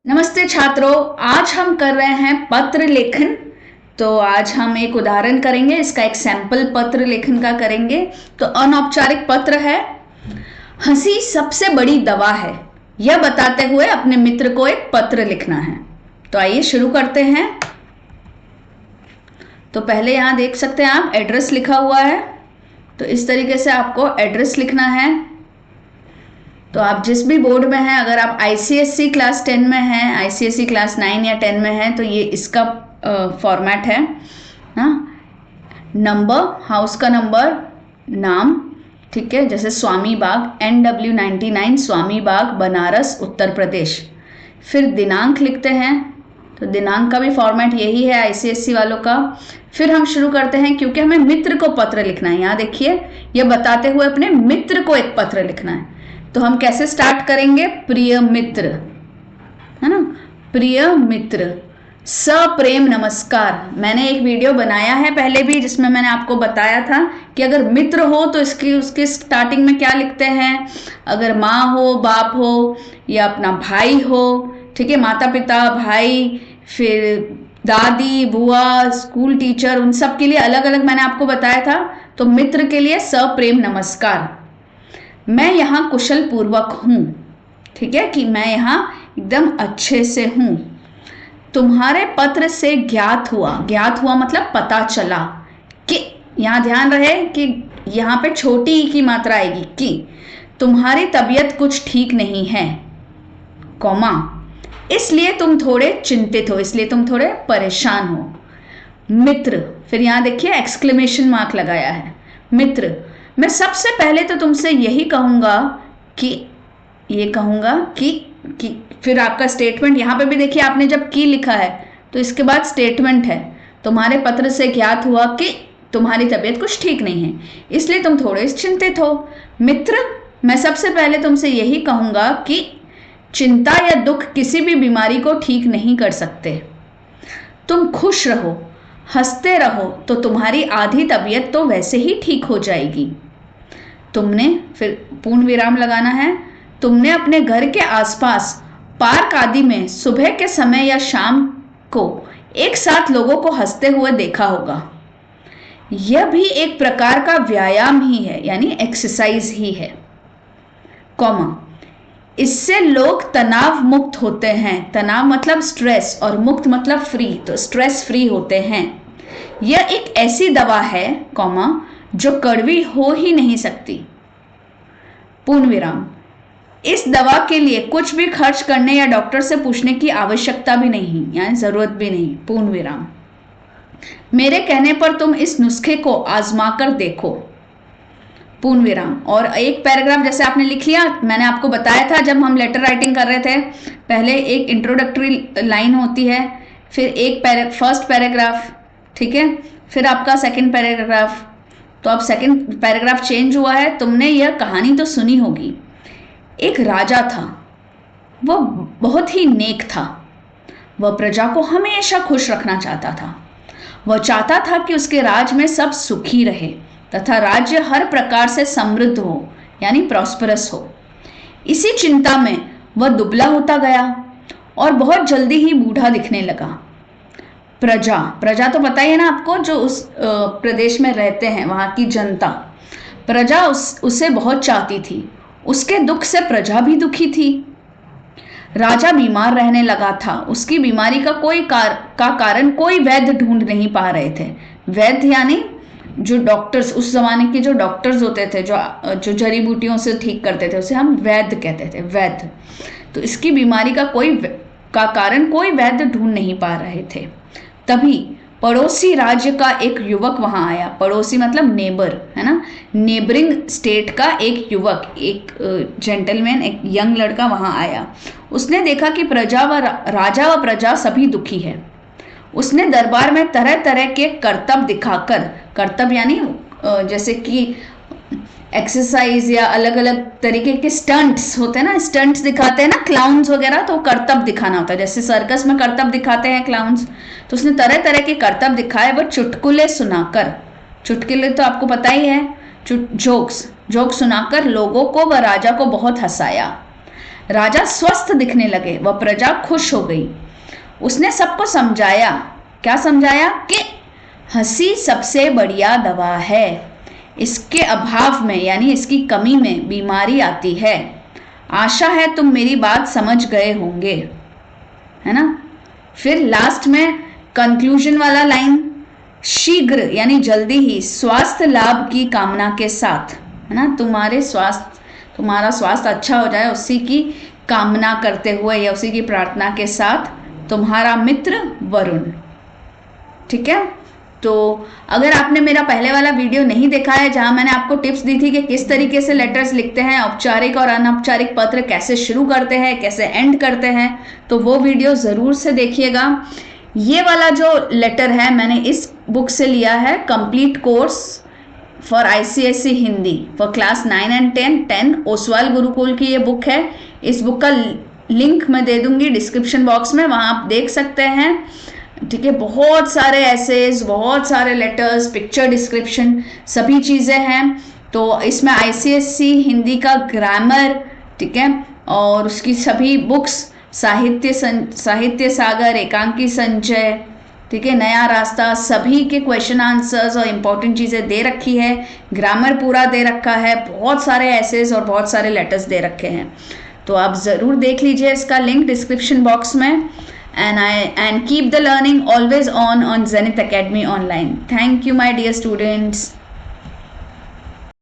नमस्ते छात्रों, आज हम कर रहे हैं पत्र लेखन। तो आज हम एक उदाहरण करेंगे, इसका एक सैंपल पत्र लेखन का करेंगे। तो अनौपचारिक पत्र है। हंसी सबसे बड़ी दवा है, यह बताते हुए अपने मित्र को एक पत्र लिखना है। तो आइए शुरू करते हैं। तो पहले यहाँ देख सकते हैं आप एड्रेस लिखा हुआ है। तो इस तरीके से आपको एड्रेस लिखना है। तो आप जिस भी बोर्ड में हैं, अगर आप आईसीएसई क्लास 10 में हैं, आईसीएसई क्लास 9 या 10 में हैं, तो ये इसका फॉर्मेट है ना। नंबर, हाउस का नंबर, नाम, ठीक है, जैसे स्वामी बाग NW99 स्वामी बाग बनारस उत्तर प्रदेश। फिर दिनांक लिखते हैं, तो दिनांक का भी फॉर्मेट यही है आईसीएसई वालों का। फिर हम शुरू करते हैं, क्योंकि हमें मित्र को पत्र लिखना है। यहाँ देखिए, यह बताते हुए अपने मित्र को एक पत्र लिखना है। तो हम कैसे स्टार्ट करेंगे? प्रिय मित्र, है ना, प्रिय मित्र, सप्रेम नमस्कार। मैंने एक वीडियो बनाया है पहले भी, जिसमें मैंने आपको बताया था कि अगर मित्र हो तो उसके स्टार्टिंग में क्या लिखते हैं। अगर माँ हो, बाप हो, या अपना भाई हो, ठीक है, माता पिता, भाई, फिर दादी, बुआ, स्कूल टीचर, उन सब के लिए अलग अलग मैंने आपको बताया था। तो मित्र के लिए सप्रेम नमस्कार। मैं यहाँ कुशल पूर्वक हूँ, ठीक है, कि मैं यहाँ एकदम अच्छे से हूँ। तुम्हारे पत्र से ज्ञात हुआ मतलब पता चला कि, यहाँ ध्यान रहे कि यहाँ पे छोटी ई की मात्रा आएगी, कि तुम्हारी तबीयत कुछ ठीक नहीं है, कॉमा, इसलिए तुम थोड़े चिंतित हो, इसलिए तुम थोड़े परेशान हो। मित्र, फिर यहाँ देखिए एक्सक्लेमेशन मार्क लगाया है। मित्र, मैं सबसे पहले तो तुमसे यही कहूँगा कि फिर आपका स्टेटमेंट, यहाँ पे भी देखिए आपने जब की लिखा है तो इसके बाद स्टेटमेंट है। तुम्हारे पत्र से ज्ञात हुआ कि तुम्हारी तबीयत कुछ ठीक नहीं है, इसलिए तुम थोड़े चिंतित हो। मित्र, मैं सबसे पहले तुमसे यही कहूँगा कि चिंता या दुख किसी भी बीमारी को ठीक नहीं कर सकते। तुम खुश रहो, हंसते रहो, तो तुम्हारी आधी तबीयत तो वैसे ही ठीक हो जाएगी। तुमने, फिर पूर्ण विराम लगाना है, तुमने अपने घर के आसपास पार्क आदि में सुबह के समय या शाम को एक साथ लोगों को हंसते हुए देखा होगा। यह भी एक प्रकार का व्यायाम ही है, यानी एक्सरसाइज ही है, कॉमा, इससे लोग तनाव मुक्त होते हैं। तनाव मतलब स्ट्रेस और मुक्त मतलब फ्री, तो स्ट्रेस फ्री होते हैं। यह एक ऐसी दवा है, कॉमा, जो कड़वी हो ही नहीं सकती। पूर्ण विराम, इस दवा के लिए कुछ भी खर्च करने या डॉक्टर से पूछने की आवश्यकता भी नहीं, यानी जरूरत भी नहीं। पूर्ण विराम, मेरे कहने पर तुम इस नुस्खे को आजमा कर देखो। पूर्ण विराम, और एक पैराग्राफ जैसे आपने लिख लिया, मैंने आपको बताया था जब हम लेटर राइटिंग कर रहे थे, पहले एक इंट्रोडक्टरी लाइन होती है, फिर एक फर्स्ट पैराग्राफ, ठीक है, फिर आपका सेकंड पैराग्राफ। तो अब सेकंड पैराग्राफ चेंज हुआ है। तुमने यह कहानी तो सुनी होगी। एक राजा था, वह बहुत ही नेक था। वह प्रजा को हमेशा खुश रखना चाहता था। वह चाहता था कि उसके राज्य में सब सुखी रहे तथा राज्य हर प्रकार से समृद्ध हो, यानी प्रॉस्परस हो। इसी चिंता में वह दुबला होता गया और बहुत जल्दी ही बूढ़ा दिखने लगा। प्रजा तो पता ही है ना आपको, जो उस प्रदेश में रहते हैं, वहाँ की जनता, प्रजा उसे बहुत चाहती थी। उसके दुख से प्रजा भी दुखी थी। राजा बीमार रहने लगा था। उसकी बीमारी का कारण कोई वैद्य ढूंढ नहीं पा रहे थे। वैद्य यानी जो डॉक्टर्स, उस जमाने के जो डॉक्टर्स होते थे, जो जड़ी बूटियों से ठीक करते थे, उसे हम वैद्य कहते थे, वैद्य। तो इसकी बीमारी का कारण कोई वैद्य ढूंढ नहीं पा रहे थे। तभी पड़ोसी राज्य का एक युवक वहां आया। पड़ोसी मतलब नेबर, है ना, नेबरिंग स्टेट का एक युवक, एक जेंटलमैन, एक यंग लड़का वहां आया। उसने देखा कि राजा व प्रजा सभी दुखी है। उसने दरबार में तरह तरह के करतब दिखाकर, करतब यानी जैसे कि एक्सरसाइज या अलग अलग तरीके के स्टंट्स होते हैं ना, स्टंट्स दिखाते हैं ना क्लाउन्स वगैरह, तो करतब दिखाना होता है। जैसे सर्कस में करतब दिखाते हैं क्लाउन्स, तो उसने तरह तरह के करतब दिखाए। वह चुटकुले सुनाकर, चुटकुले तो आपको पता ही है, जोक्स सुनाकर लोगों को व राजा को बहुत हंसाया। राजा स्वस्थ दिखने लगे, वह प्रजा खुश हो गई। उसने सबको समझाया, क्या समझाया? कि हंसी सबसे बढ़िया दवा है, इसके अभाव में यानी इसकी कमी में बीमारी आती है। आशा है तुम मेरी बात समझ गए होंगे, है ना। फिर लास्ट में कंक्लूजन वाला लाइन, शीघ्र यानी जल्दी ही स्वास्थ्य लाभ की कामना के साथ, है ना, तुम्हारा स्वास्थ्य अच्छा हो जाए उसी की कामना करते हुए या उसी की प्रार्थना के साथ, तुम्हारा मित्र वरुण। ठीक है, तो अगर आपने मेरा पहले वाला वीडियो नहीं देखा है जहां मैंने आपको टिप्स दी थी कि किस तरीके से लेटर्स लिखते हैं, औपचारिक और अनौपचारिक पत्र कैसे शुरू करते हैं, कैसे एंड करते हैं, तो वो वीडियो ज़रूर से देखिएगा। ये वाला जो लेटर है मैंने इस बुक से लिया है, complete course for ICSE Hindi for class 9 and 10 Oswal Gurukul की ये बुक है। इस बुक का लिंक मैं दे दूंगी डिस्क्रिप्शन बॉक्स में, वहाँ आप देख सकते हैं। ठीक है, बहुत सारे एसेज, बहुत सारे लेटर्स, पिक्चर डिस्क्रिप्शन, सभी चीज़ें हैं। तो इसमें ICSE हिंदी का ग्रामर, ठीक है, और उसकी सभी बुक्स, साहित्य सागर, एकांकी संचय, ठीक है, नया रास्ता, सभी के क्वेश्चन आंसर्स और इम्पोर्टेंट चीज़ें दे रखी है, ग्रामर पूरा दे रखा है, बहुत सारे एसेज और बहुत सारे लेटर्स दे रखे हैं। तो आप ज़रूर देख लीजिए इसका लिंक डिस्क्रिप्शन बॉक्स में। and keep the learning always on Zenith Academy online. Thank you my dear students.